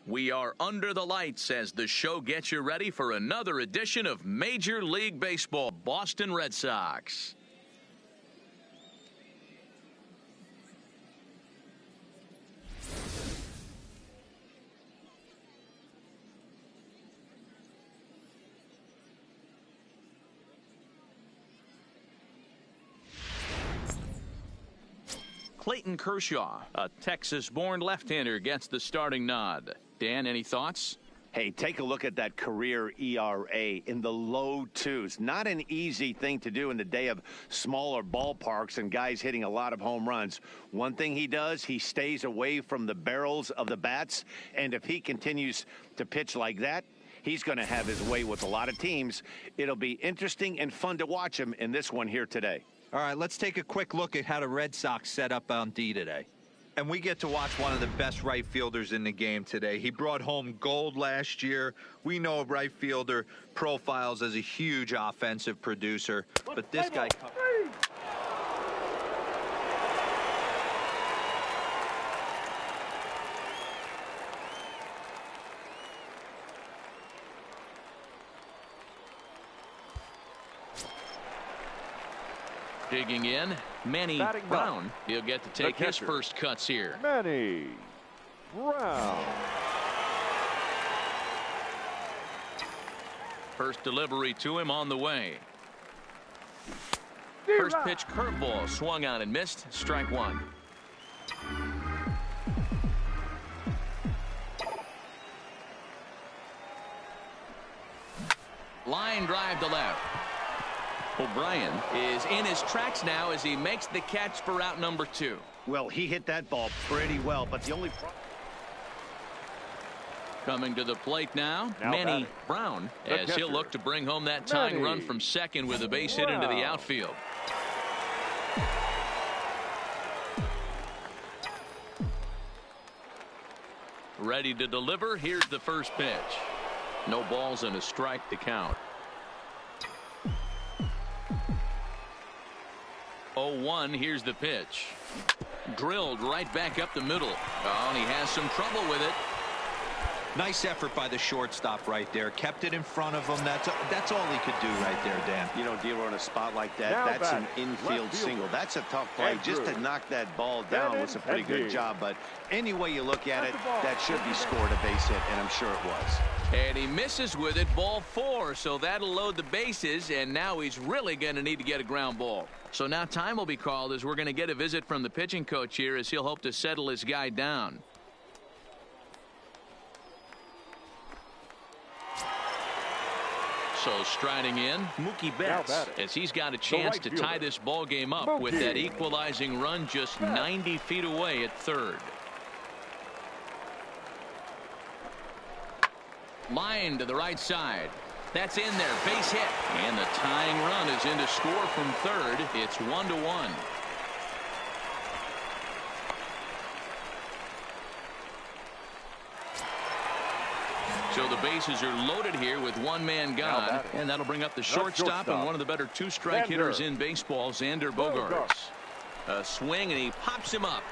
We are under the lights as the show gets you ready for another edition of Major League Baseball. Boston Red Sox. Clayton Kershaw, a Texas-born left-hander, gets the starting nod. Dan, any thoughts? Hey, take a look at that career ERA in the low twos. Not an easy thing to do in the day of smaller ballparks and guys hitting a lot of home runs. One thing he does, he stays away from the barrels of the bats, and if he continues to pitch like that, he's going to have his way with a lot of teams. It'll be interesting and fun to watch him in this one here today. All right, let's take a quick look at how the Red Sox set up on D today. And we get to watch one of the best right fielders in the game today. He brought home gold last year. We know a right fielder profiles as a huge offensive producer, but this guy... Digging in, Manny Brown. He'll get to take his first cuts here. Manny Brown. First delivery to him on the way. First pitch curveball swung on and missed. Strike one. Line drive to left. O'Brien is in his tracks now as he makes the catch for out number 2. Well, he hit that ball pretty well, but the only coming to the plate now Manny Brown, as he'll look to bring home that tying run from second with a base hit into the outfield. Ready to deliver. Here's the first pitch. No balls and a strike to count. 0-1. Here's the pitch. Drilled right back up the middle. Oh, and he has some trouble with it. Nice effort by the shortstop right there. Kept it in front of him. That's all he could do right there, Dan. You know, dealer on a spot like that, Now that's an batting, infield left single. fielder. That's a tough play. Just to knock that ball down was a pretty good job. But any way you look at it, that should be scored a base hit, and I'm sure it was. And he misses with it, ball 4, so that'll load the bases, and now he's really going to need to get a ground ball. So now time will be called as we're going to get a visit from the pitching coach here as he'll hope to settle his guy down. So striding in, Mookie Betts, as he's got a chance to tie this ball game up with that equalizing run just 90 feet away at third. Line to the right side. That's in there, base hit. And the tying run is in to score from third. It's 1-1. So the bases are loaded here with one man gone, and that'll bring up the shortstop and one of the better two-strike hitters in baseball, Xander Bogaerts. A swing, and he pops him up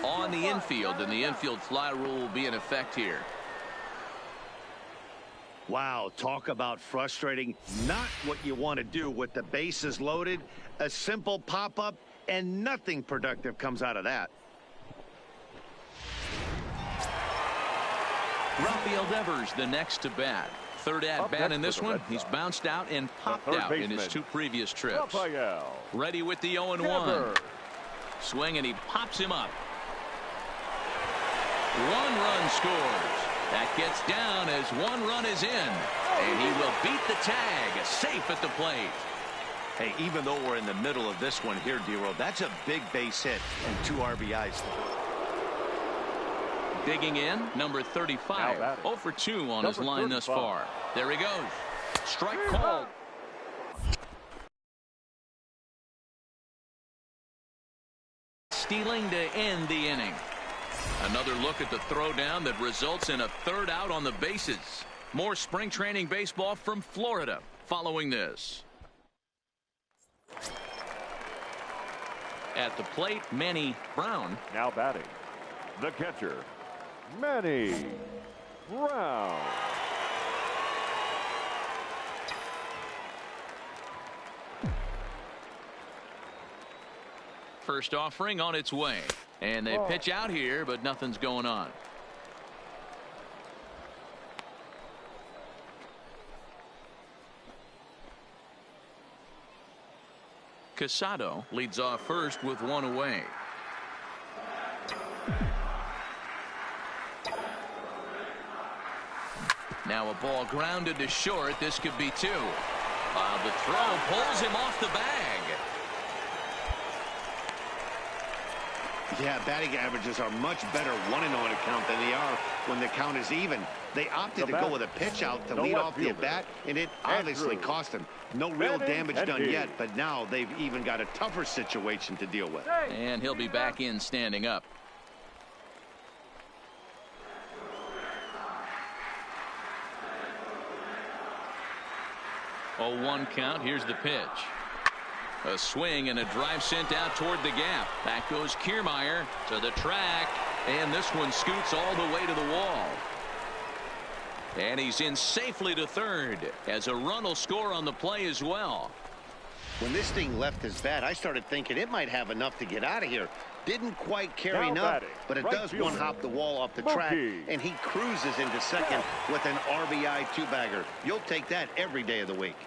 on the infield, and the infield fly rule will be in effect here. Wow, talk about frustrating. Not what you want to do with the bases loaded. A simple pop-up, and nothing productive comes out of that. Rafael Devers the next to bat. Third at bat in this one. He's bounced out and popped out in his 2 previous trips. Ready with the 0-1. Swing, and he pops him up. 1 run scores. That gets down as 1 run is in. And he will beat the tag. Safe at the plate. Hey, even though we're in the middle of this one here, D-Roll, that's a big base hit and 2 RBIs. Digging in, number 35. 0 for 2 on his line thus far. There he goes. Strike called. Stealing to end the inning. Another look at the throwdown that results in a 3rd out on the bases. More spring training baseball from Florida following this. At the plate, Manny Brown. Now batting, the catcher, Manny Brown. First offering on its way. And they pitch out here, but nothing's going on. Casado leads off first with 1 away. Now a ball grounded to short. This could be 2. The throw pulls him off the bag. Yeah, batting averages are much better 1-0 account than they are when the count is even. They opted to go with a pitch out to lead off the at-bat, and it obviously cost them. No real damage done yet, but now they've even got a tougher situation to deal with. And he'll be back in standing up. A 1 count. Here's the pitch. A swing and a drive sent out toward the gap. Back goes Kiermaier to the track, and this one scoots all the way to the wall. And he's in safely to third as a run will score on the play as well. When this thing left his bat, I started thinking it might have enough to get out of here. Didn't quite carry enough, but it does one-hop the wall off the track, and he cruises into second with an RBI 2-bagger. You'll take that every day of the week.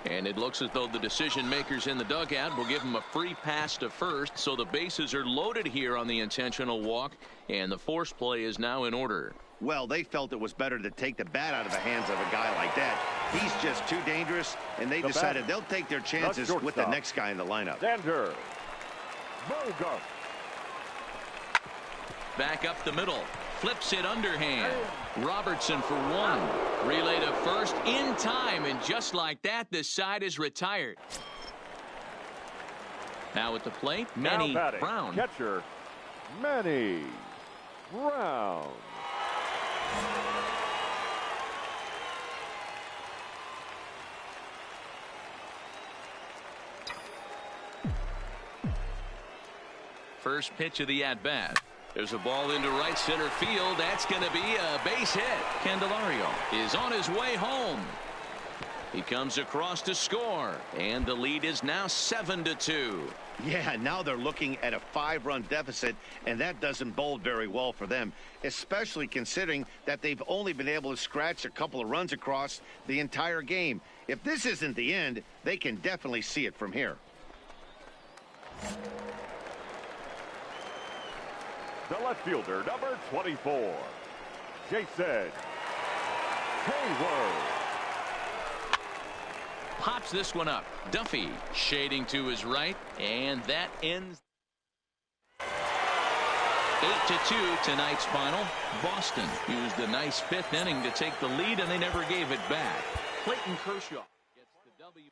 And it looks as though the decision makers in the dugout will give him a free pass to first, so the bases are loaded here on the intentional walk, and the force play is now in order. Well, they felt it was better to take the bat out of the hands of a guy like that. He's just too dangerous, and they decided they'll take their chances with the next guy in the lineup. Xander Bogaerts. Back up the middle. Flips it underhand. Robertson for 1. Relay to first in time, and just like that, this side is retired. Now at the plate, Manny Brown. Catcher, Manny Brown. First pitch of the at-bat. There's a ball into right center field. That's going to be a base hit. Candelario is on his way home. He comes across to score, and the lead is now 7-2. Yeah, now they're looking at a 5-run deficit, and that doesn't bode very well for them, especially considering that they've only been able to scratch a couple of runs across the entire game. If this isn't the end, they can definitely see it from here. The left fielder, number 24, Jason Hayward. Pops this one up. Duffy shading to his right, and that ends 8-2 tonight's final. Boston used a nice 5th inning to take the lead, and they never gave it back. Clayton Kershaw gets the W.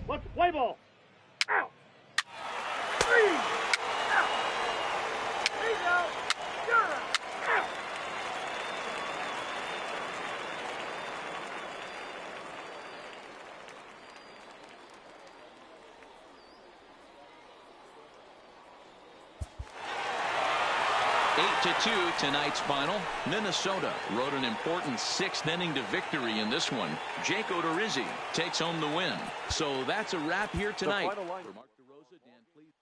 Let's play ball. Out. 3 out. 3 out. You're out. 8-2 tonight's final. Minnesota rode an important 6th inning to victory in this one. Jake Odorizzi takes home the win. So that's a wrap here tonight. For Mark DeRosa, Dan, please.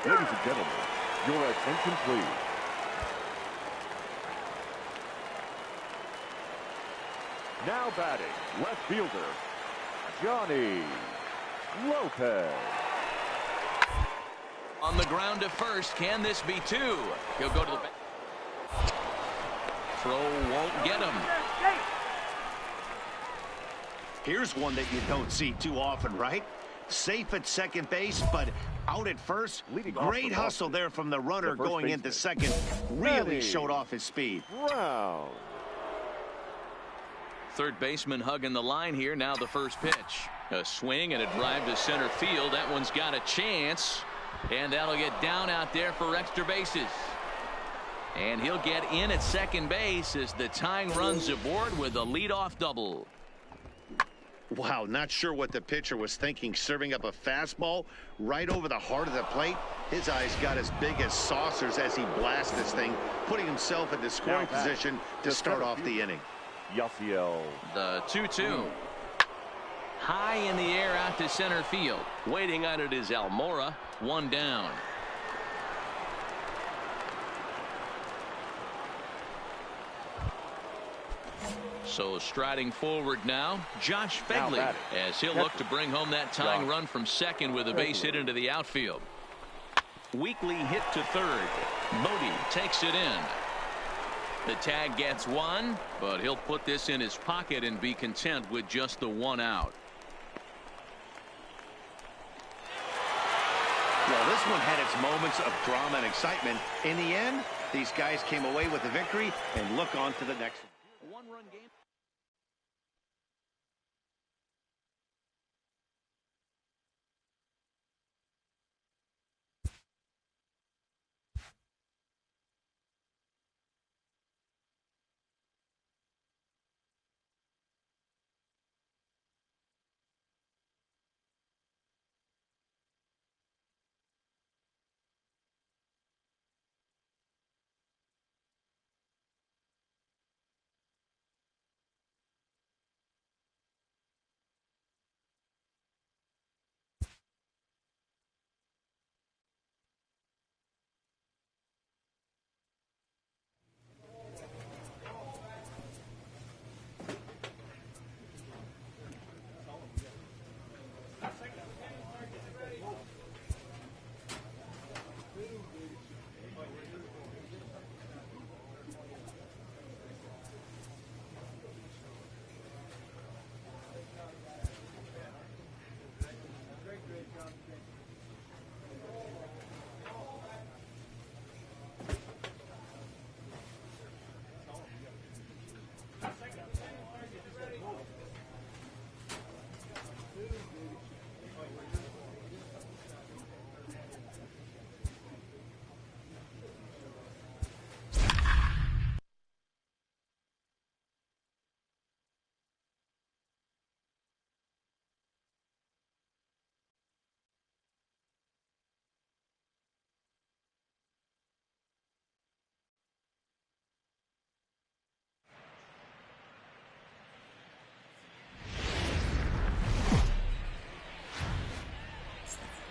Ladies and gentlemen, your attention please. Now batting, left fielder, Johnny Lopez. On the ground to first. Can this be 2? He'll go to the back. Throw won't get him. Here's one that you don't see too often, right? Safe at second base, but out at first. Great hustle there from the runner going into second. Really showed off his speed. Brown. Third baseman hugging the line here. Now the first pitch. A swing and a drive to center field. That one's got a chance. And that'll get down out there for extra bases. And he'll get in at second base as the tying runs aboard with a leadoff double. Wow, not sure what the pitcher was thinking, serving up a fastball right over the heart of the plate. His eyes got as big as saucers as he blasted this thing, putting himself in the scoring position to start off the inning. Yasiel. The 2-2. High in the air out to center field. Waiting on it is Almora. 1 down. So striding forward now, Josh Fegley, as he'll look to bring home that tying run from second with a base hit into the outfield. Weekly hit to third. Modi takes it in. The tag gets 1, but he'll put this in his pocket and be content with just the 1 out. Well, this one had its moments of drama and excitement. In the end, these guys came away with the victory and look on to the next one. One-run game.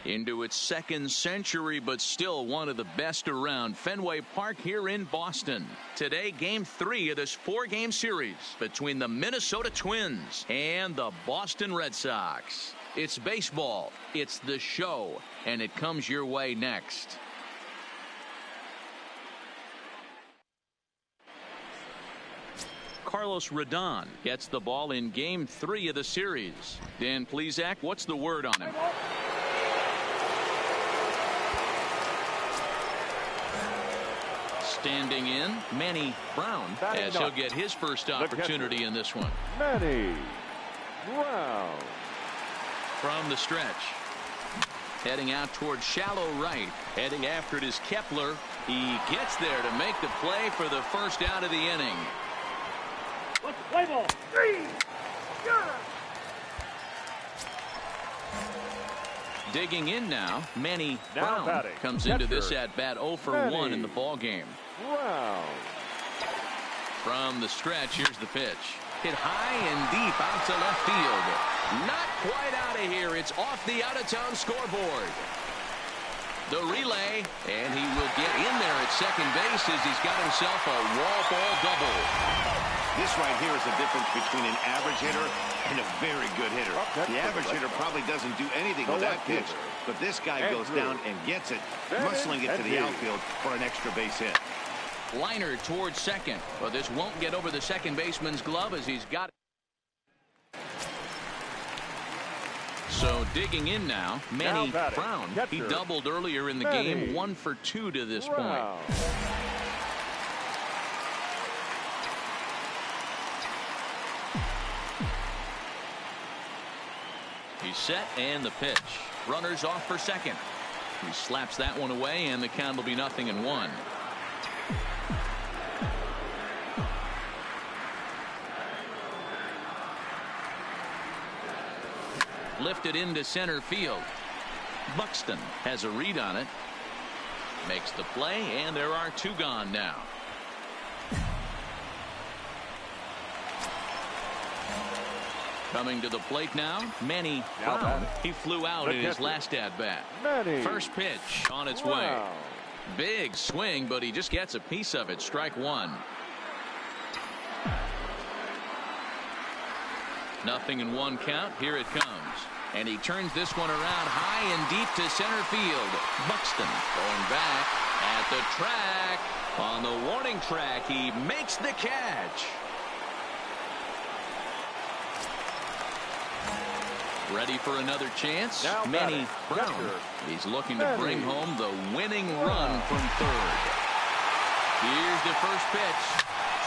Into its second century, but still one of the best around. Fenway Park here in Boston. Today, Game 3 of this 4-game series between the Minnesota Twins and the Boston Red Sox. It's baseball, it's the show, and it comes your way next. Carlos Rodon gets the ball in Game 3 of the series. Dan Plesac, what's the word on him? Standing in, Manny Brown, as he'll get his first opportunity in this one. Manny Brown. From the stretch. Heading out toward shallow right. Heading after it is Kepler. He gets there to make the play for the first out of the inning. Let's play ball. 3. Sure. Digging in now, Manny Brown comes into this at-bat 0 for 1 in the ball game. Brown. From the stretch, here's the pitch. Hit high and deep out to left field. Not quite out of here. It's off the out-of-town scoreboard. The relay, and he will get in there at second base as he's got himself a wall ball double. This right here is the difference between an average hitter and a very good hitter. The average hitter probably doesn't do anything with that pitch, but this guy goes down and gets it, muscling it to the outfield for an extra base hit. Liner towards second. But this won't get over the second baseman's glove as he's got it. So digging in now, Manny Brown. He doubled earlier in the game, 1 for 2 to this point. He's set and the pitch. Runners off for second. He slaps that one away and the count will be 0-1. Lifted into center field. Buxton has a read on it. Makes the play, and there are 2 gone now. Coming to the plate now, Manny Brown. He flew out in his last at-bat. First pitch on its way. Big swing, but he just gets a piece of it. Strike 1. 0-1 count. Here it comes. And he turns this one around high and deep to center field. Buxton going back at the track. On the warning track, he makes the catch. Ready for another chance? Now Manny Brown. He's looking to bring home the winning run from third. Here's the first pitch.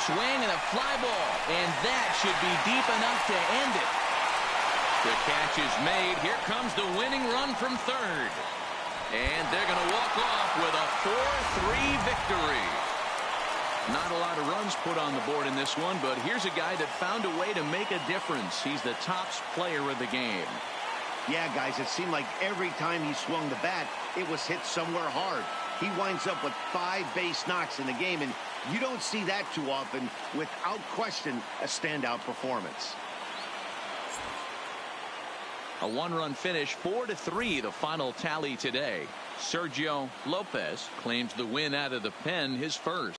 Swing and a fly ball. And that should be deep enough to end it. The catch is made. Here comes the winning run from third. And they're going to walk off with a 4-3 victory. Not a lot of runs put on the board in this one, but here's a guy that found a way to make a difference. He's the top player of the game. Yeah, guys, it seemed like every time he swung the bat, it was hit somewhere hard. He winds up with 5 base knocks in the game, and you don't see that too often. Without question, a standout performance. A one-run finish, 4-3, the final tally today. Sergio Lopez claims the win out of the pen, his first.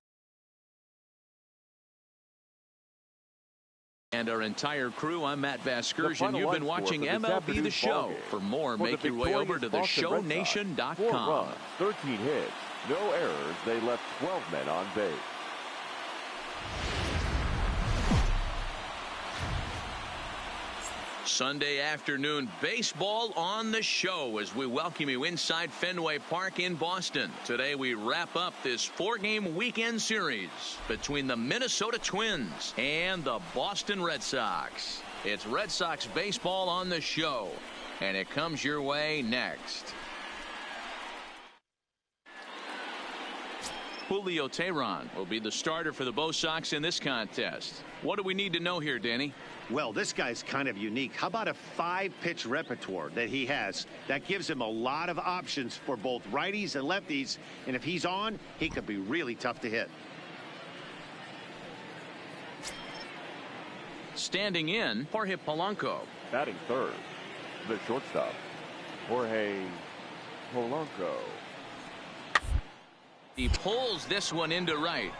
And our entire crew, I'm Matt Vasgersian. You've been watching MLB The Show. For more, make your way over to TheShow19.com. 4 runs, 13 hits, no errors. They left 12 men on base. Sunday afternoon baseball on the show as we welcome you inside Fenway Park in Boston. Today we wrap up this 4-game weekend series between the Minnesota Twins and the Boston Red Sox. It's Red Sox baseball on the show, and it comes your way next. Julio Teheran will be the starter for the Bo Sox in this contest. What do we need to know here, Danny? Well, this guy's kind of unique. How about a 5-pitch repertoire that he has? That gives him a lot of options for both righties and lefties. And if he's on, he could be really tough to hit. Standing in, Jorge Polanco. Batting third, the shortstop, Jorge Polanco. He pulls this one into right.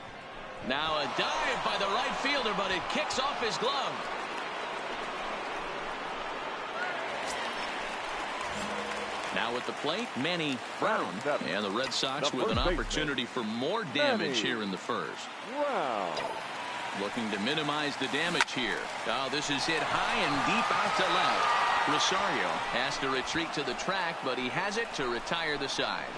Now a dive by the right fielder, but it kicks off his glove. Now at the plate, Manny Brown. And the Red Sox with an opportunity for more damage here in the first. Wow. Looking to minimize the damage here. Oh, this is hit high and deep out to left. Rosario has to retreat to the track, but he has it to retire the side.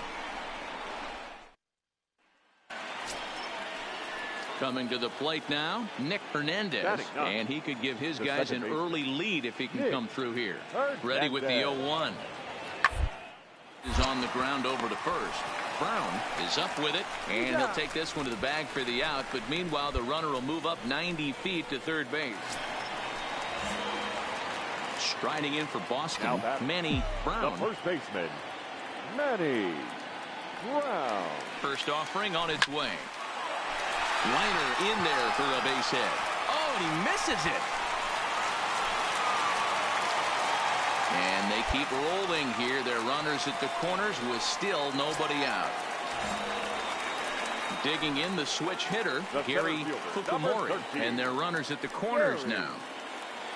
Coming to the plate now, Nick Hernandez. And he could give his guys an early lead if he can come through here. Ready with the 0-1. Is on the ground over to first. Brown is up with it, and he'll take this one to the bag for the out, but meanwhile the runner will move up 90 feet to third base. Striding in for Boston, Manny Brown. The first baseman, Manny Brown. First offering on its way. Liner in there for a base hit. Oh, and he misses it. And they keep rolling here. Their runners at the corners with still nobody out. Digging in the switch hitter, Gary Fukumori. And their runners at the corners now.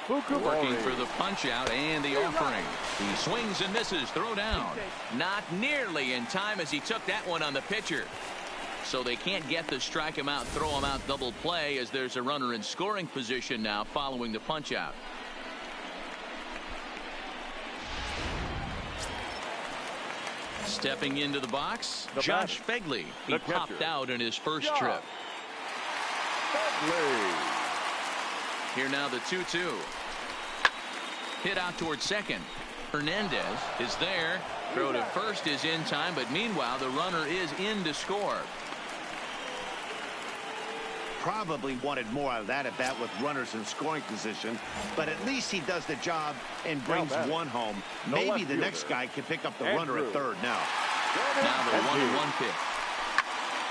Working for the punch out and the offering. He swings and misses. Throw down. Not nearly in time as he took that one on the pitcher. So they can't get the strike him out, throw him out double play as there's a runner in scoring position now following the punch out. Stepping into the box, Josh Phegley. He popped out in his first trip. Here now the 2-2. Hit out towards second. Hernandez is there. Throw to first is in time, but meanwhile the runner is in to score. Probably wanted more out of that at bat with runners in scoring position, but at least he does the job and brings one home. Maybe the next guy can pick up the runner at third now. Now the 1-1 pitch.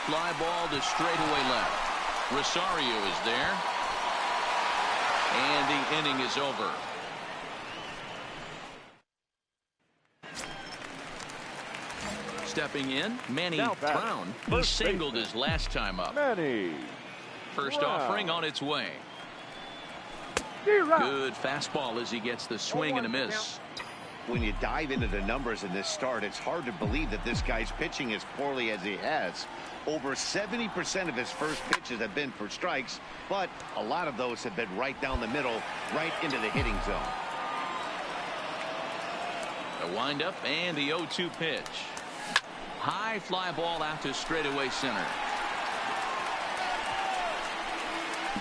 Fly ball to straightaway left. Rosario is there. And the inning is over. Stepping in, Manny Brown. He singled his last time up. First offering on its way. Good fastball as he gets the swing and a miss. When you dive into the numbers in this start, it's hard to believe that this guy's pitching as poorly as he has. Over 70% of his first pitches have been for strikes, but a lot of those have been right down the middle, right into the hitting zone. The windup and the 0-2 pitch. High fly ball out to straightaway center.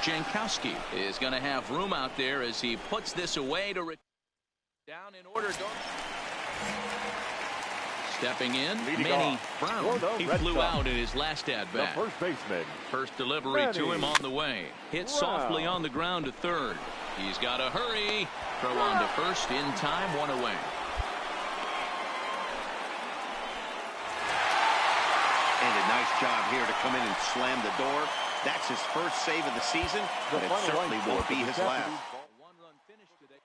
Jankowski is going to have room out there as he puts this away to down in order. Stepping in, Manny Brown. He flew out in his last at bat. The first baseman. First delivery to him on the way. Hit softly on the ground to third. He's got to hurry. Throw on to first in time, one away. And a nice job here to come in and slam the door. That's his first save of the season, but it certainly won't be his last. One-run finish today.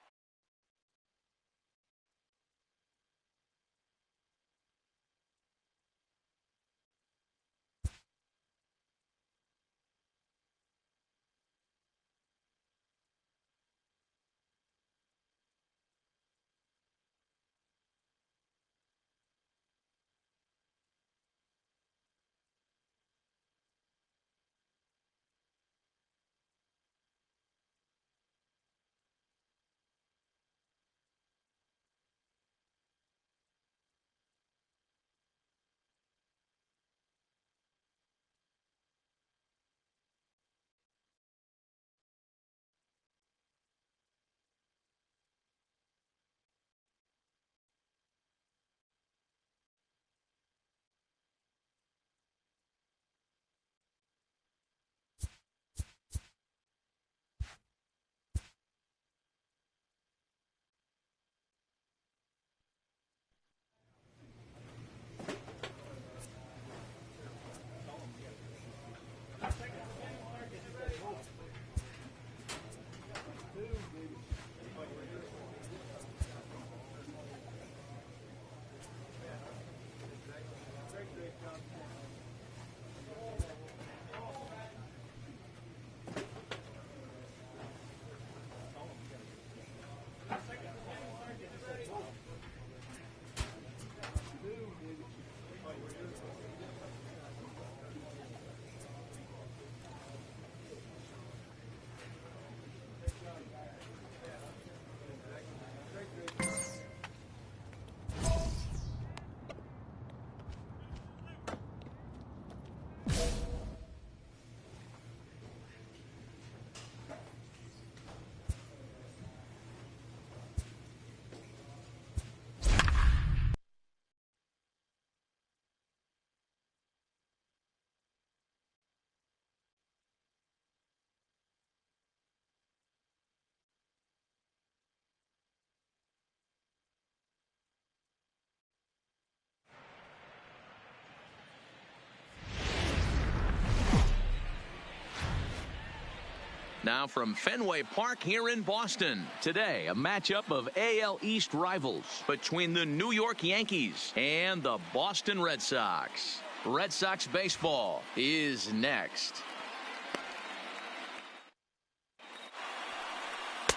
Now from Fenway Park here in Boston. Today, a matchup of AL East rivals between the New York Yankees and the Boston Red Sox. Red Sox baseball is next.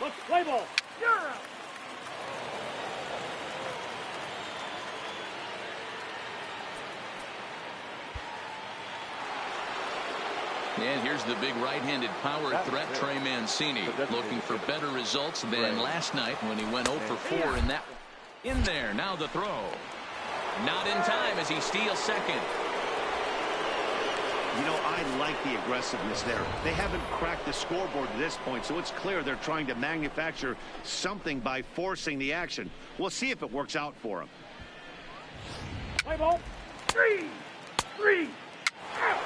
Let's play ball. You're out. And here's the big right-handed power threat, Trey Mancini, looking for better results than last night when he went 0 for 4 in that. In there, now the throw. Not in time as he steals second. You know, I like the aggressiveness there. They haven't cracked the scoreboard at this point, so it's clear they're trying to manufacture something by forcing the action. We'll see if it works out for them. Play ball. 3-3. Out.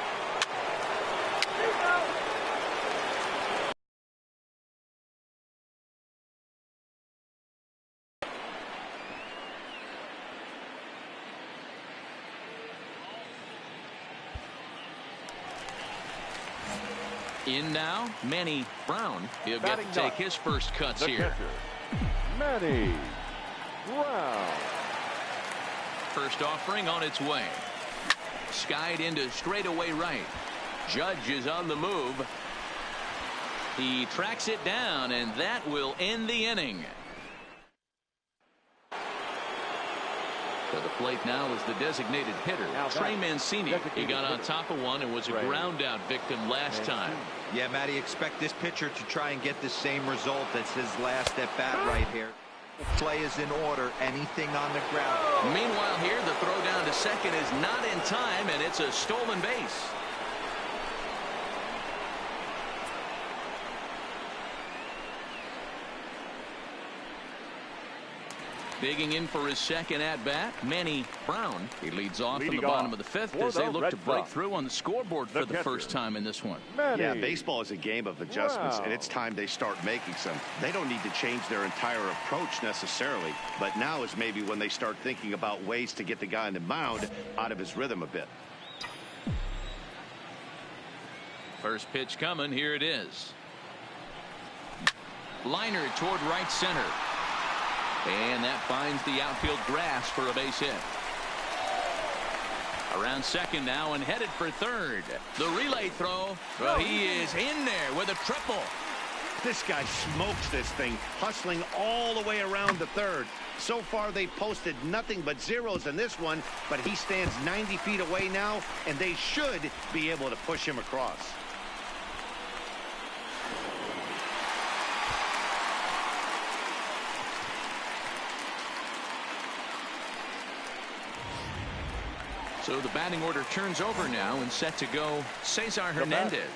In now, Manny Brown. He'll get to take his first cuts here. Catcher, Manny Brown. First offering on its way. Skied into straightaway right. Judge is on the move. He tracks it down, and that will end the inning. To the plate now is the designated hitter, Trey Mancini. He got on top of one and was a ground out victim last time. Yeah, Matty, expect this pitcher to try and get the same result as his last at bat right here. Play is in order. Anything on the ground. Meanwhile here, the throw down to second is not in time, and it's a stolen base. Digging in for his second at-bat, Manny Brown. He leads off in the bottom of the fifth as they look to break through on the scoreboard for the first time in this one. Yeah, baseball is a game of adjustments, and it's time they start making some. They don't need to change their entire approach necessarily, but now is maybe when they start thinking about ways to get the guy on the mound out of his rhythm a bit. First pitch coming. Here it is. Liner toward right center. And that finds the outfield grass for a base hit. Around second now and headed for third. The relay throw. Well, he is in there with a triple. This guy smokes this thing, hustling all the way around the third. So far, they posted nothing but zeros in this one, but he stands 90 feet away now, and they should be able to push him across. So the batting order turns over now and set to go Cesar Hernandez.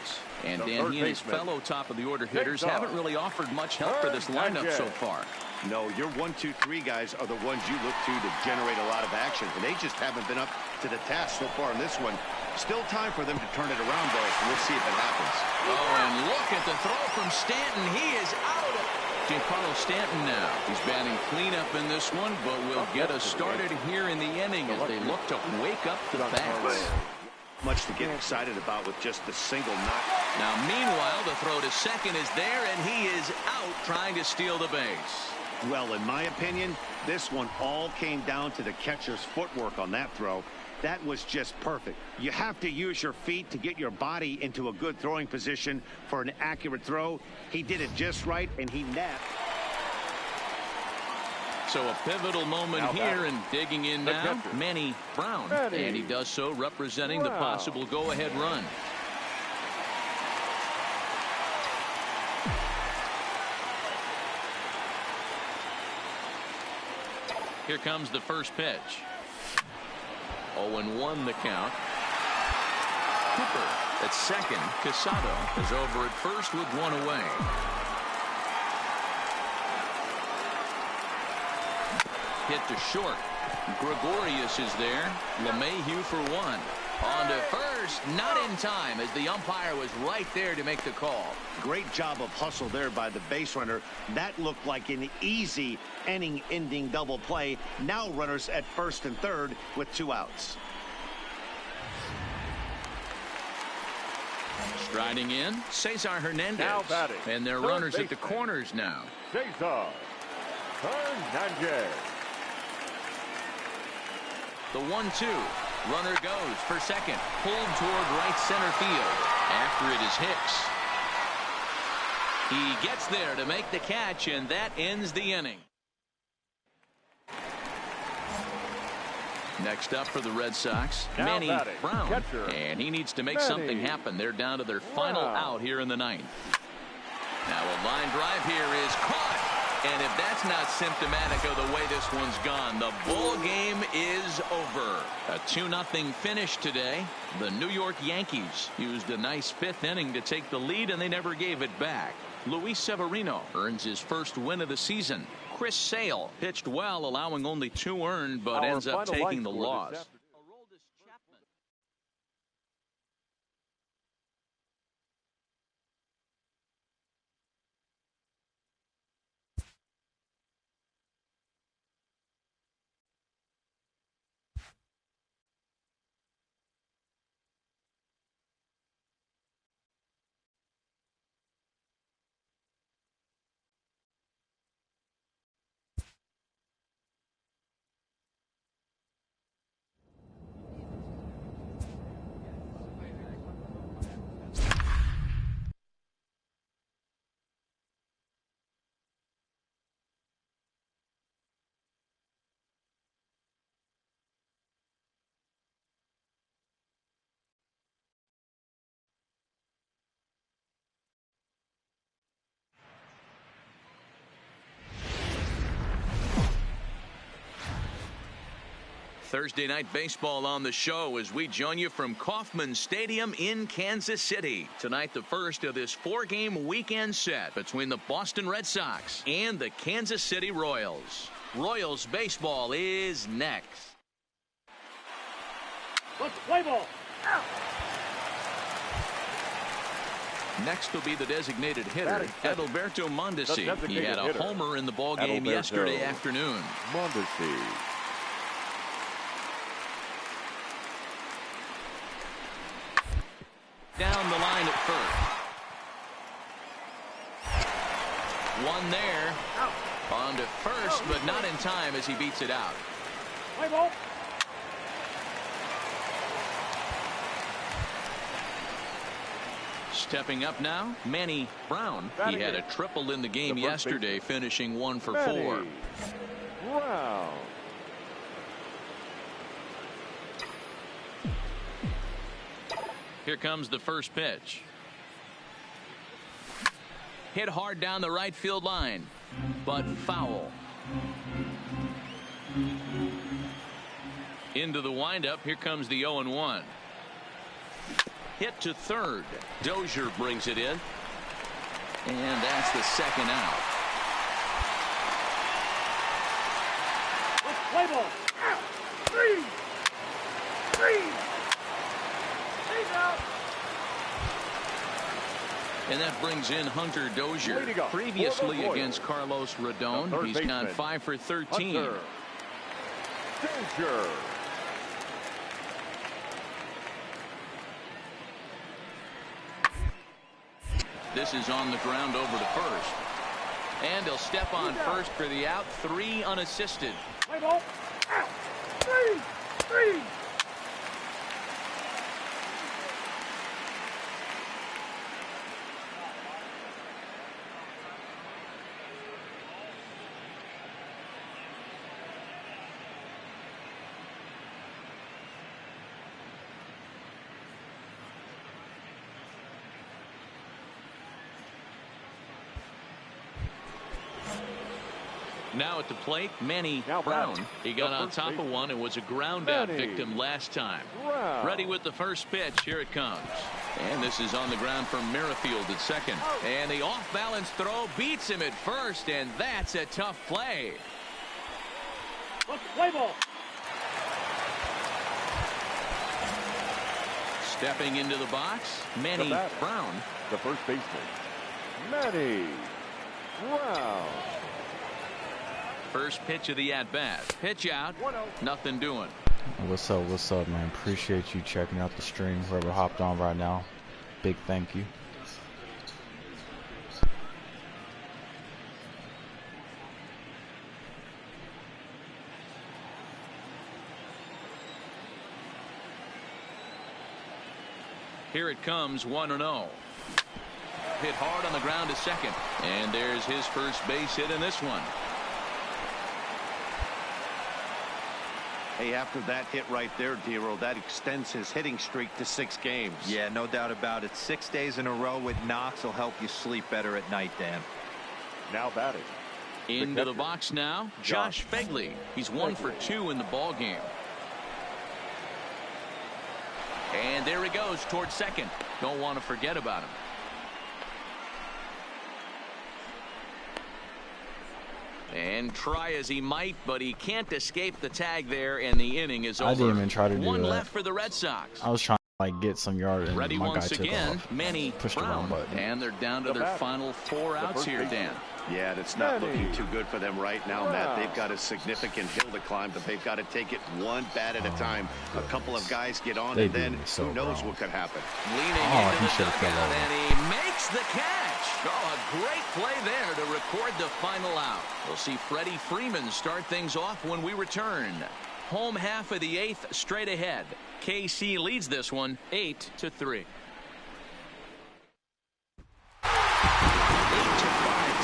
And then he and his fellow top of the order hitters haven't really offered much help for this lineup so far. No, your 1, 2, 3 guys are the ones you look to generate a lot of action, and they just haven't been up to the task so far in this one. Still time for them to turn it around, though. We'll see if it happens. Oh, and look at the throw from Stanton. He is out. Giancarlo Stanton now. He's batting cleanup in this one, but will get us started here in the inning as they look to wake up the bats. Much to get excited about with just a single knock. Now, meanwhile, the throw to second is there, and he is out trying to steal the base. Well, in my opinion, this one all came down to the catcher's footwork on that throw. That was just perfect. You have to use your feet to get your body into a good throwing position for an accurate throw. He did it just right, and he napped. So a pivotal moment here, and digging in now, Manny Brown. And he does so representing the possible go-ahead run. Here comes the first pitch. 0-1 the count. Cooper at second. Casado is over at first with one away. Hit to short. Gregorius is there. LeMahieu for one. On to first, not in time, as the umpire was right there to make the call. Great job of hustle there by the base runner. That looked like an easy inning-ending double play. Now runners at first and third with 2 outs. Striding in, Cesar Hernandez. Now batting. And they're runners at the corners now. Cesar Hernandez. The 1-2. Runner goes for second. Pulled toward right center field. After it is Hicks. He gets there to make the catch, and that ends the inning. Next up for the Red Sox, Manny Brown. And he needs to make something happen. They're down to their final out here in the ninth. Now a line drive here is caught. And if that's not symptomatic of the way this one's gone, the ball game is over. A 2-0 finish today. The New York Yankees used a nice 5th inning to take the lead, and they never gave it back. Luis Severino earns his first win of the season. Chris Sale pitched well, allowing only 2 earned, but ends up taking the loss. Thursday night baseball on the show as we join you from Kauffman Stadium in Kansas City. Tonight, the first of this 4-game weekend set between the Boston Red Sox and the Kansas City Royals. Royals baseball is next. Let's play ball. Out. Next will be the designated hitter, Adalberto Mondesi. He had a homer in the ballgame yesterday afternoon. Mondesi. Down the line at first. One there. Out. On to first, but not in time as he beats it out. Play ball. Stepping up now, Manny Brown. He had a triple in the game yesterday, finishing 1 for 4. Brown. Here comes the first pitch. Hit hard down the right field line, but foul. Into the windup. Here comes the 0-1. Hit to third. Dozier brings it in. And that's the second out. Let's play ball. Out. 3. He's out. And that brings in Hunter Dozier. Previously against Carlos Rodon, he's gone 5 for 13. Hunter Dozier. This is on the ground over to first. And he'll step on first for the out. 3 unassisted. Play ball. Out. 3. Now at the plate, Manny Brown. He got on top of one and was a ground out victim last time. Ready with the first pitch. Here it comes. And this is on the ground for Merrifield at second. And the off-balance throw beats him at first, and that's a tough play. Let's play ball. Stepping into the box, Manny Brown. The first baseman, Manny Brown. First pitch of the at-bat. Pitch out. Nothing doing. What's up, man? Appreciate you checking out the stream. Whoever hopped on right now, big thank you. Here it comes, 1-0. Hit hard on the ground to second. And there's his first base hit in this one. Hey, after that hit right there, Dero, that extends his hitting streak to 6 games. Yeah, no doubt about it. 6 days in a row with knocks will help you sleep better at night, Dan. Now batting. Into the box now, Josh Fegley. He's 1 for 2 in the ball game. And there he goes towards second. Don't want to forget about him. And try as he might, but he can't escape the tag there, and the inning is over. I didn't even try to do that. 1 left for the Red Sox. I was trying to get some yard, and Ready my once guy took again, off. Manny Pushed the wrong Brown. button. And they're down to their final 4 outs here, Dan. Yeah, it's not looking too good for them right now, Matt. They've got a significant hill to climb, but they've got to take it one bat at a time. A couple of guys get on, and then who knows what could happen. Leaning into the dugout, and he makes the catch. Oh, a great play there to record the final out. We'll see Freddie Freeman start things off when we return. Home half of the 8th straight ahead. KC leads this one 8-3. 8-5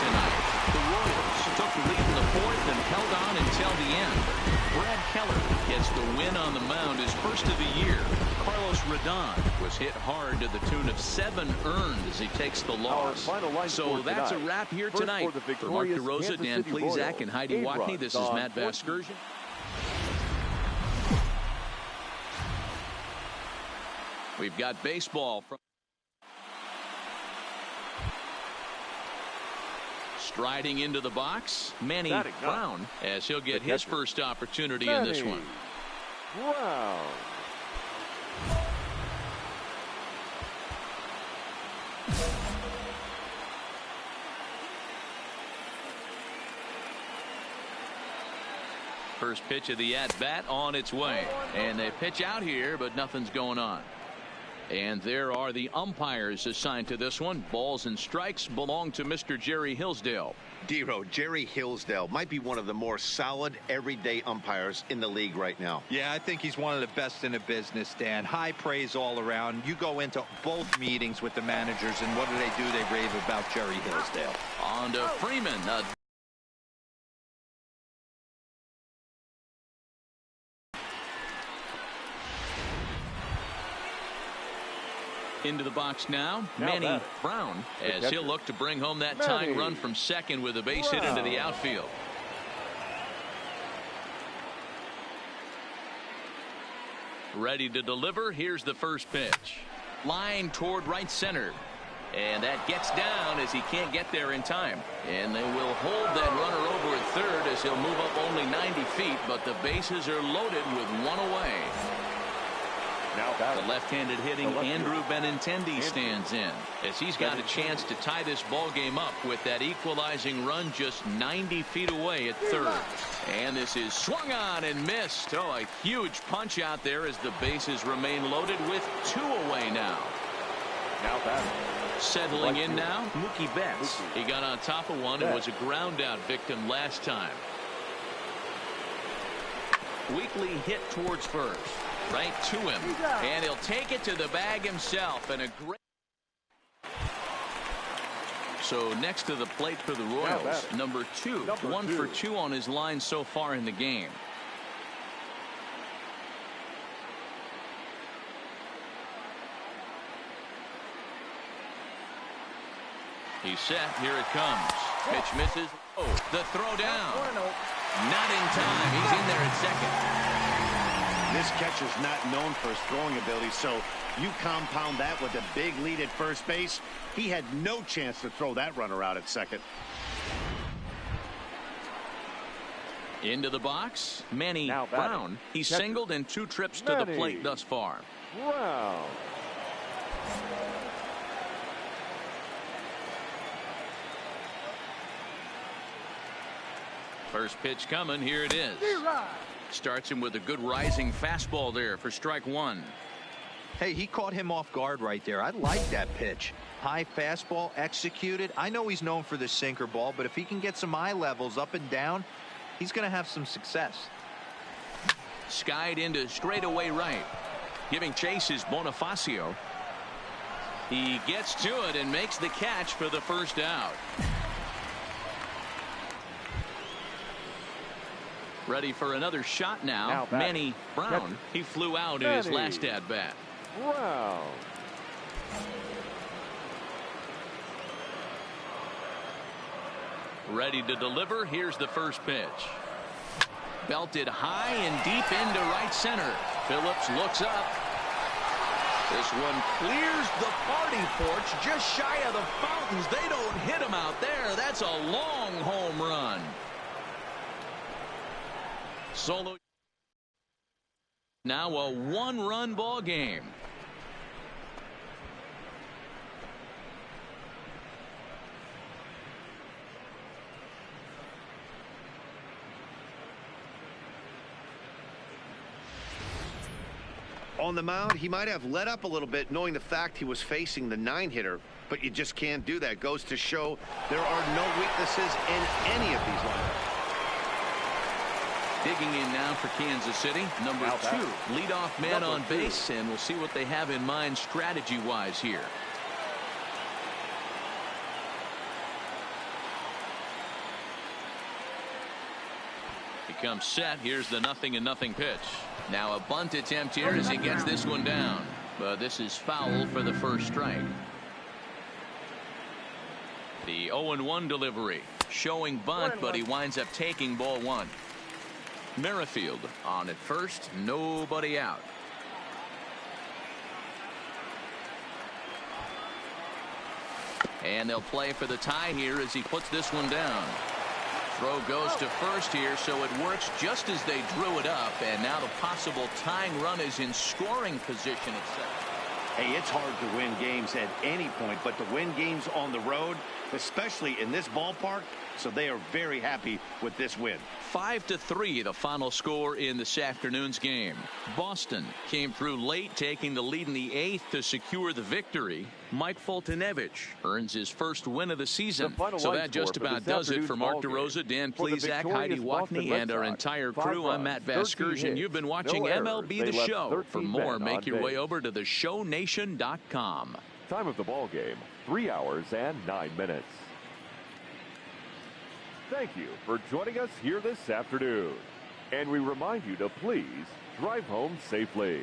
tonight. The Royals took the lead in the 4th and held on until the end. Brad Keller gets the win on the mound, his first of the year. Carlos Rodon was hit hard to the tune of 7 earned as he takes the loss. So that's a wrap here tonight. For Mark DeRosa, Dan Plesac, and Heidi Watney, this is Matt Vasgersian. We've got baseball from striding into the box, Manny Brown, as he'll get his first opportunity in this one. Brown. First pitch of the at-bat on its way. And they pitch out here, but nothing's going on. And there are the umpires assigned to this one. Balls and strikes belong to Mr. Jerry Hillsdale. Dero, Jerry Hillsdale might be one of the more solid everyday umpires in the league right now. Yeah, I think he's one of the best in the business, Dan. High praise all around. You go into both meetings with the managers, and what do? They rave about Jerry Hillsdale. On to Freeman. Into the box now, Manny Brown, as he'll look to bring home that tying run from second with a base hit into the outfield. Ready to deliver. Here's the first pitch. Line toward right center. And that gets down as he can't get there in time. And they will hold that runner over at third as he'll move up only 90 feet, but the bases are loaded with one away. The left-handed hitting Andrew Benintendi stands in as he's got a chance to tie this ball game up with that equalizing run just 90 feet away at third. And this is swung on and missed. Oh, a huge punch out there as the bases remain loaded with two away now. Settling in now, Mookie Betts. He got on top of one and was a ground out victim last time. Weekly hit towards first. Right to him, and he'll take it to the bag himself, and a great. So next to the plate for the Royals, number 2, 1 for 2 on his line so far in the game. He's set. Here it comes. Pitch misses. Oh, the throw down. Not in time. He's in there at second. This catcher's not known for his throwing ability, so you compound that with a big lead at first base. He had no chance to throw that runner out at second. Into the box, Manny Brown. He's singled in 2 trips to the plate thus far. Brown. First pitch coming. Here it is. Starts him with a good rising fastball there for strike 1. Hey, he caught him off guard right there. I like that pitch. High fastball executed. I know he's known for the sinker ball, but if he can get some eye levels up and down, he's going to have some success. Skied into straightaway right. Giving chase is Bonifacio. He gets to it and makes the catch for the first out. Ready for another shot now. Manny Brown. He flew out in his last at-bat. Brown. Ready to deliver. Here's the first pitch. Belted high and deep into right center. Phillips looks up. This one clears the party porch just shy of the fountains. They don't hit him out there. That's a long home run. Solo. Now a 1-run ball game. On the mound, he might have let up a little bit knowing the fact he was facing the 9-hitter, but you just can't do that. Goes to show there are no weaknesses in any of these lineups. Digging in now for Kansas City, number 2, leadoff man on base, and we'll see what they have in mind strategy-wise here. He comes set. Here's the 0-0 pitch. Now a bunt attempt here as he gets this one down, but this is foul for the first strike. The 0-1 delivery, showing bunt, but he winds up taking ball 1. Merrifield on at first, nobody out. And they'll play for the tie here as he puts this one down. Throw goes to first here, so it works just as they drew it up. And now the possible tying run is in scoring position at second. Hey, it's hard to win games at any point, but to win games on the road, especially in this ballpark, so they are very happy with this win. 5-3 the final score in this afternoon's game. Boston came through late, taking the lead in the 8th to secure the victory. Mike Foltynewicz earns his first win of the season. So that just about does it for Mark DeRosa, Dan Plesac, Heidi Wackney, and our entire crew. I'm Matt Vasgersian. You've been watching MLB The Show. For more, make your way over to TheShow19.com. Time of the ball game, 3 hours and 9 minutes. Thank you for joining us here this afternoon. And we remind you to please drive home safely.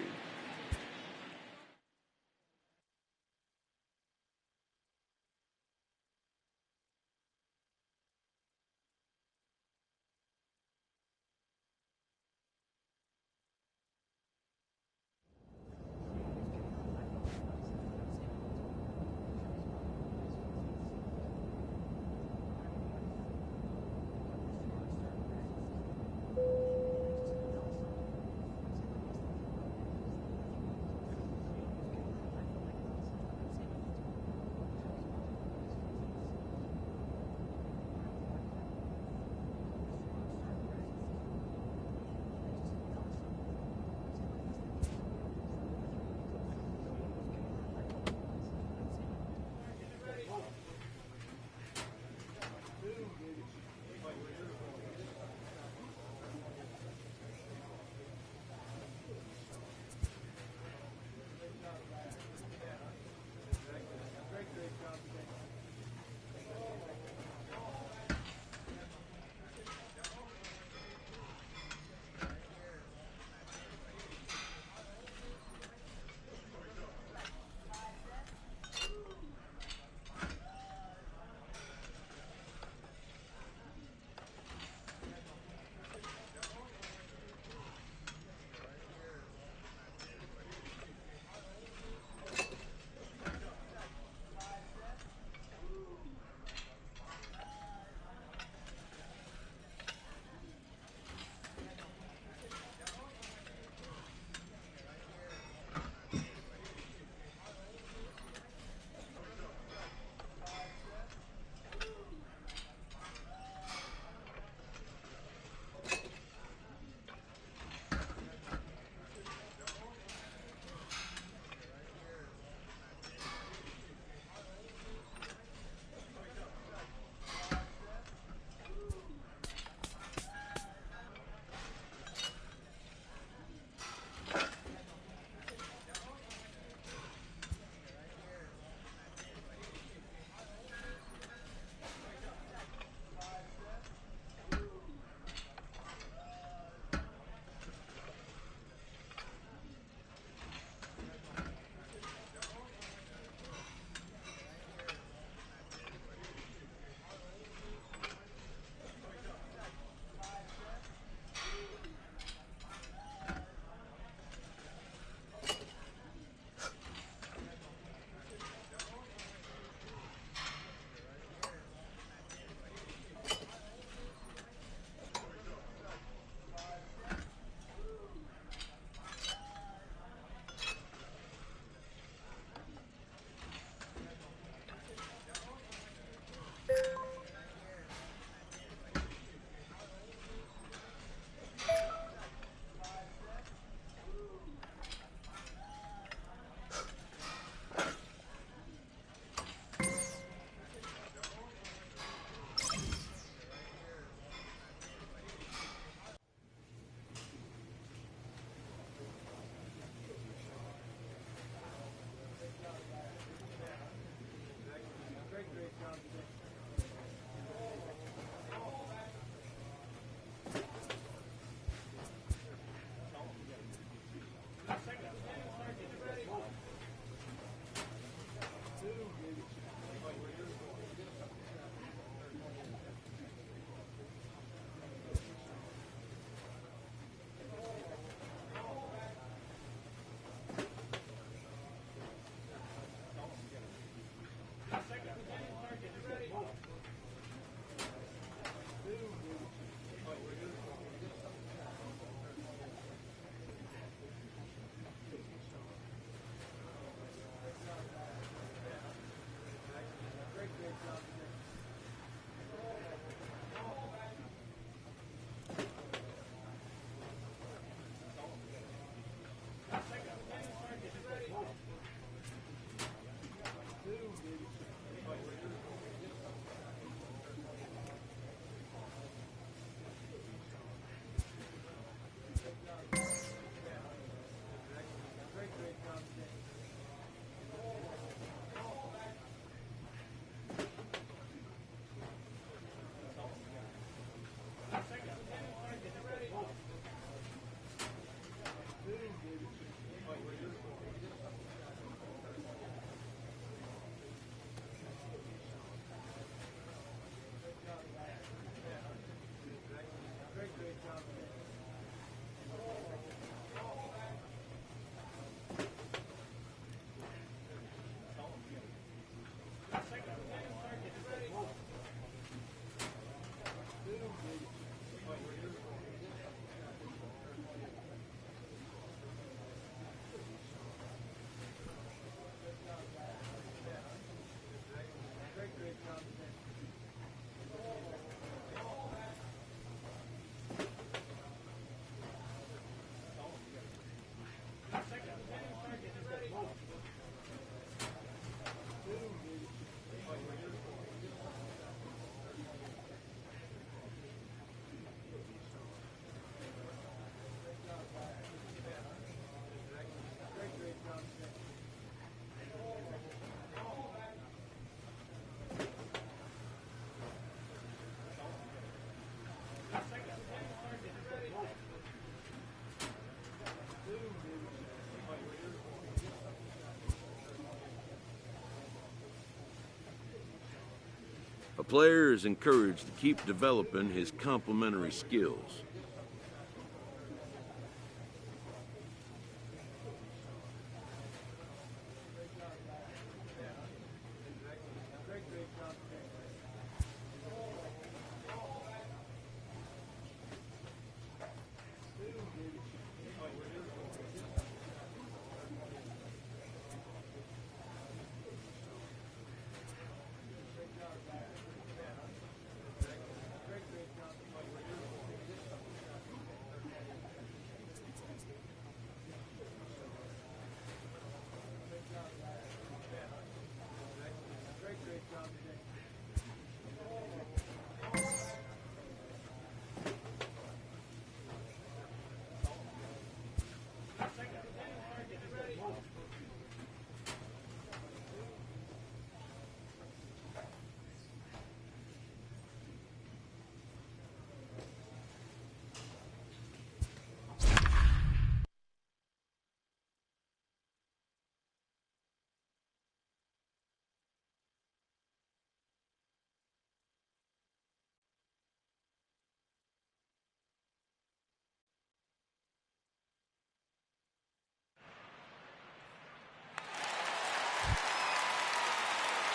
A player is encouraged to keep developing his complementary skills.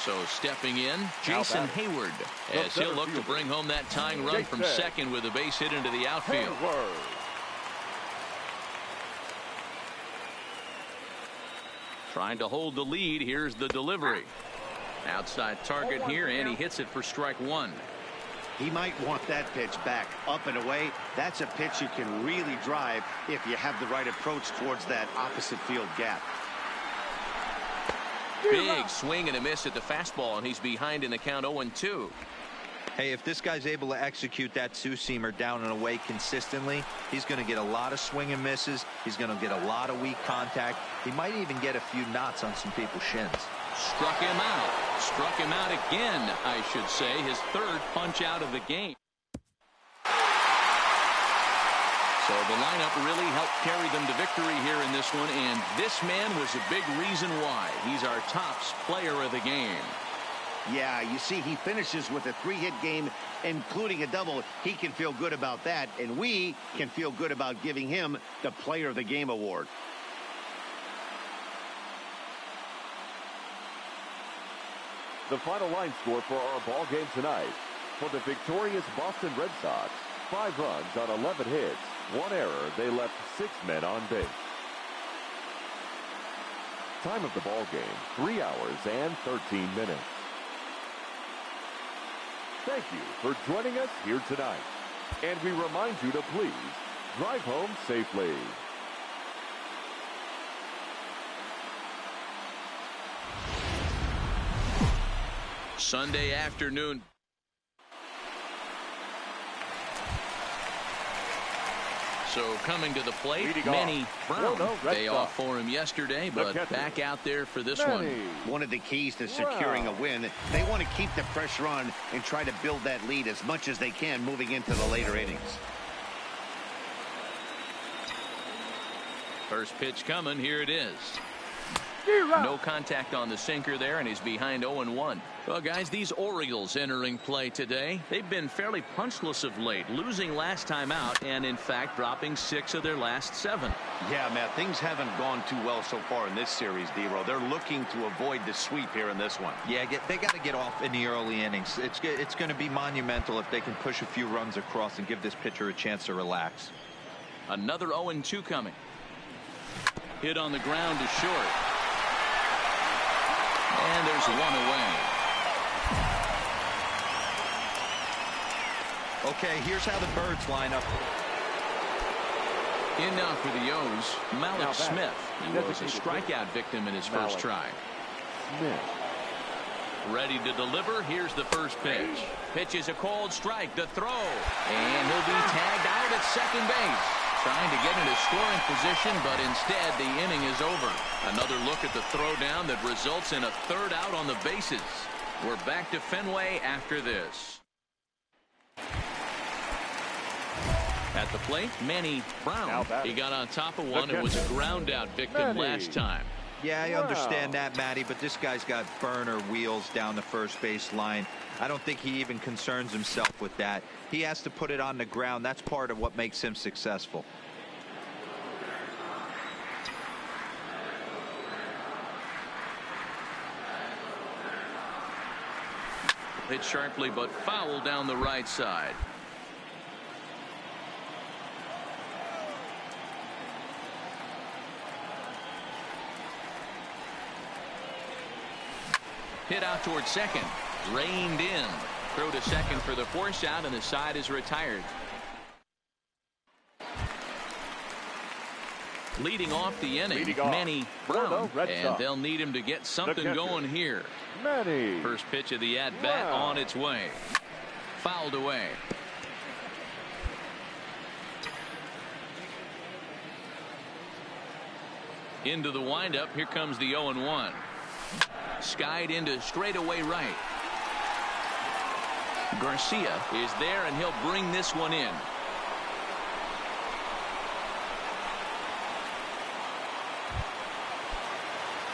So stepping in, Jason Hayward, as he'll look to bring home that tying run from second with a base hit into the outfield. Trying to hold the lead. Here's the delivery. Outside target here, and he hits it for strike one. He might want that pitch back, up and away. That's a pitch you can really drive if you have the right approach towards that opposite field gap. Big swing and a miss at the fastball, and he's behind in the count 0-2. Hey, if this guy's able to execute that two-seamer down and away consistently, he's going to get a lot of swing and misses. He's going to get a lot of weak contact. He might even get a few knots on some people's shins. Struck him out. Struck him out again, I should say. His third punch out of the game. So the lineup really helped carry them to victory here in this one, and this man was a big reason why. He's our tops player of the game. Yeah, you see, he finishes with a 3-hit game, including a double. He can feel good about that, and we can feel good about giving him the Player of the Game award. The final line score for our ball game tonight. For the victorious Boston Red Sox, 5 runs on 11 hits, 1 error. They left 6 men on base. Time of the ball game, 3 hours and 13 minutes. Thank you for joining us here tonight. And we remind you to please drive home safely. Sunday afternoon. So coming to the plate, Manny Brown. Day off for him yesterday, but back out there for this one. One of the keys to securing a win, they want to keep the pressure on and try to build that lead as much as they can moving into the later innings. First pitch coming, here it is. No contact on the sinker there, and he's behind 0-1. Well, guys, these Orioles entering play today, they've been fairly punchless of late, losing last time out and, in fact, dropping 6 of their last 7. Yeah, Matt, things haven't gone too well so far in this series, D-Row. They're looking to avoid the sweep here in this one. Yeah, they got to get off in the early innings. It's going to be monumental if they can push a few runs across and give this pitcher a chance to relax. Another 0-2 coming. Hit on the ground to short. And there's one away. Okay, here's how the Birds line up. In now for the O's, Malik Smith. He was a strikeout victim in his first try. Smith. Ready to deliver. Here's the first pitch. Pitch is a called strike. The throw. And he'll be tagged out at second base. Trying to get into scoring position, but instead the inning is over. Another look at the throwdown that results in a third out on the bases. We're back to Fenway after this. At the plate, Manny Brown. He got on top of one and was a ground out victim last time. Yeah, I understand that, Matty, but this guy's got burner wheels down the first base line. I don't think he even concerns himself with that. He has to put it on the ground. That's part of what makes him successful. Hit sharply but foul down the right side. Hit out towards second. Reined in. Throw to second for the force out, and the side is retired. Leading off the inning, Manny Brown, and they'll need him to get something going here. Manny. First pitch of the at-bat on its way. Fouled away. Into the windup. Here comes the 0-1. Skied into straightaway right. Garcia is there, and he'll bring this one in.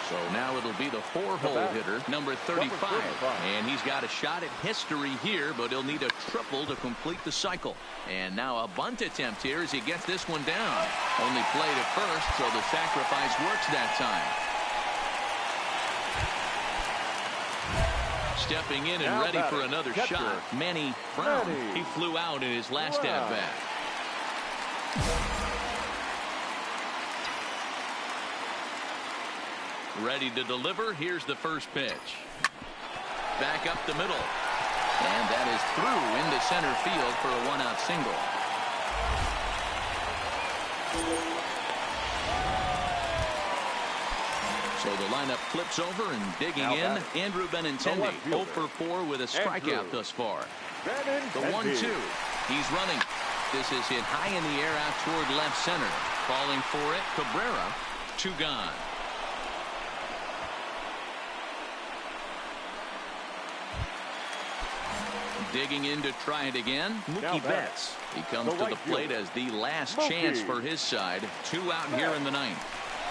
So now it'll be the 4-hole hitter, number 35. And he's got a shot at history here, but he'll need a triple to complete the cycle. And now a bunt attempt here as he gets this one down. Only played at first, so the sacrifice works that time. Stepping in and ready for another shot, Manny Brown. He flew out in his last at-bat. Ready to deliver. Here's the first pitch. Back up the middle. And that is through into center field for a one-out single. So the lineup flips over, and digging in, Andrew Benintendi, 0 for 4 with a strikeout thus far. The 1-2. He's running. This is hit high in the air out toward left center. Falling for it, Cabrera. 2 gone. Digging in to try it again, Mookie Betts. He comes to the plate as the last chance for his side. 2 out here in the 9th.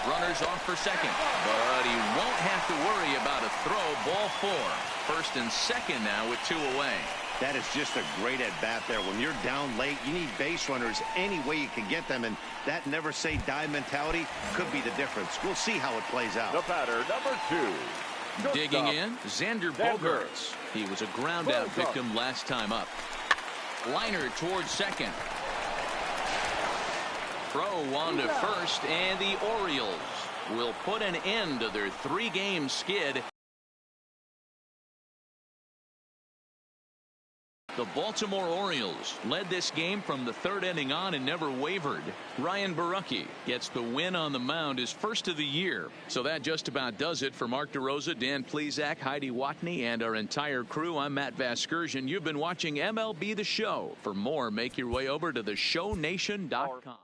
Runners off for second, but he won't have to worry about a throw. Ball 4. First and second now with 2 away. That is just a great at-bat there. When you're down late, you need base runners any way you can get them, and that never say die mentality could be the difference. We'll see how it plays out. The batter, number 2. Digging in, Xander Bogaerts. He was a ground-out victim last time up. Liner towards second. Throw on to first, and the Orioles will put an end to their 3-game skid. The Baltimore Orioles led this game from the 3rd inning on and never wavered. Ryan Borucki gets the win on the mound, his first of the year. So that just about does it for Mark DeRosa, Dan Plesac, Heidi Watney, and our entire crew. I'm Matt Vasgersian. You've been watching MLB The Show. For more, make your way over to TheShow19.com.